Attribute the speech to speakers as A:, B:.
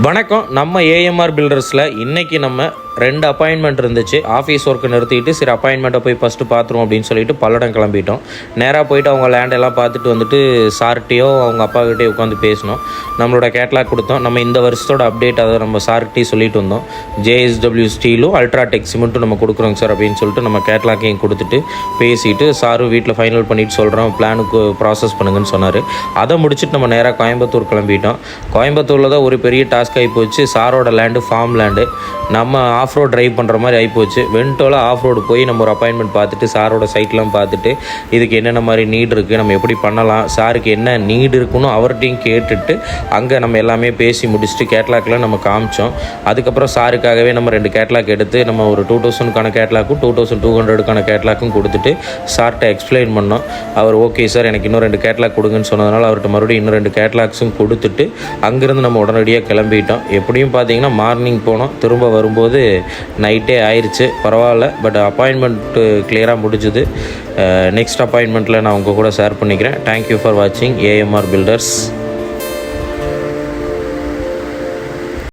A: வணக்கம். நம்ம ஏஎம்ஆர் பில்டர்ஸில் இன்றைக்கி நம்ம 2 அப்பாயின்மெண்ட் இருந்துச்சு. ஆஃபீஸ் ஒர்க்கு நிறுத்திட்டு சரி அப்பாயின்மெண்ட்டை போய் ஃபஸ்ட்டு பார்த்துருவோம் அப்படின்னு சொல்லிட்டு பல்லடம் கிளம்பிட்டோம். நேராக போயிட்டு அவங்க லேண்டெல்லாம் பார்த்துட்டு வந்துட்டு சார்கிட்டையோ அவங்க அப்பாக்கிட்டே உட்காந்து பேசினோம். நம்மளோட கேட்லாக் கொடுத்தோம். நம்ம இந்த வருஷத்தோட அப்டேட் அதை நம்ம சார்கிட்டையும் சொல்லிட்டு வந்தோம். ஜேஎஸ்டபிள்யூ ஸ்டீலும் அல்ட்ராடெக் சிமெண்ட்டும் நம்ம கொடுக்குறோங்க சார் அப்படின்னு சொல்லிட்டு நம்ம கேட்லாக்கையும் கொடுத்துட்டு பேசிட்டு சாரும் வீட்டில் ஃபைனல் பண்ணிவிட்டு சொல்கிறோம் பிளானுக்கு ப்ராசஸ் பண்ணுங்கன்னு சொன்னார். அதை முடிச்சுட்டு நம்ம நேராக கோயம்புத்தூர் கிளம்பிட்டோம். கோயம்புத்தூரில் தான் ஒரு பெரிய டாஸ்க் ஆகிப்போச்சு. சாரோட லேண்டு ஃபார்ம் லேண்டு. நம்ம ஆஃப் ரோட் ட்ரைவ் பண்ணுற மாதிரி ஆகிப்போச்சு. வென்டோவில் ஆஃப் ரோடு போய் நம்ம ஒரு அப்பாயின்மெண்ட் பார்த்துட்டு சாரோட சைட்லாம் பார்த்துட்டு இதுக்கு என்னென்ன மாதிரி நீட் இருக்குது, நம்ம எப்படி பண்ணலாம், சாருக்கு என்ன நீட் இருக்குன்னு அவர்கிட்டையும் கேட்டுட்டு அங்கே நம்ம எல்லாமே பேசி முடிச்சுட்டு கேட்லாக்லாம் நம்ம காமிச்சோம். அதுக்கப்புறம் சாருக்காகவே நம்ம 2 கேட்லாக் எடுத்து நம்ம ஒரு 2000க்கான கேட்லாக்கும் 2200க்கான கேட்லாக்கும் கொடுத்துட்டு சார்கிட்ட எக்ஸ்பிளைன் பண்ணோம். அவர் ஓகே சார் எனக்கு இன்னும் 2 கேட்லாக் கொடுங்கன்னு சொன்னதுனால அவர்கிட்ட மறுபடியும் இன்னும் 2 கேட்லாக்ஸும் கொடுத்துட்டு அங்கேருந்து நம்ம உடனடியாக கிளம்பிட்டோம். எப்படியும் பார்த்தீங்கன்னா மார்னிங் போனோம், திரும்ப வரும்போது நைட்டே ஆயிடுச்சு. பரவாயில்ல, பட் அப்பாயின்மெண்ட்டு கிளியராக முடிஞ்சுது. நெக்ஸ்ட் அப்பாயின்மெண்ட்டில் நான் உங்கள் கூட ஷேர் பண்ணிக்கிறேன். தேங்க்யூ ஃபார் வாட்சிங் ஏஎம்ஆர் பில்டர்ஸ்.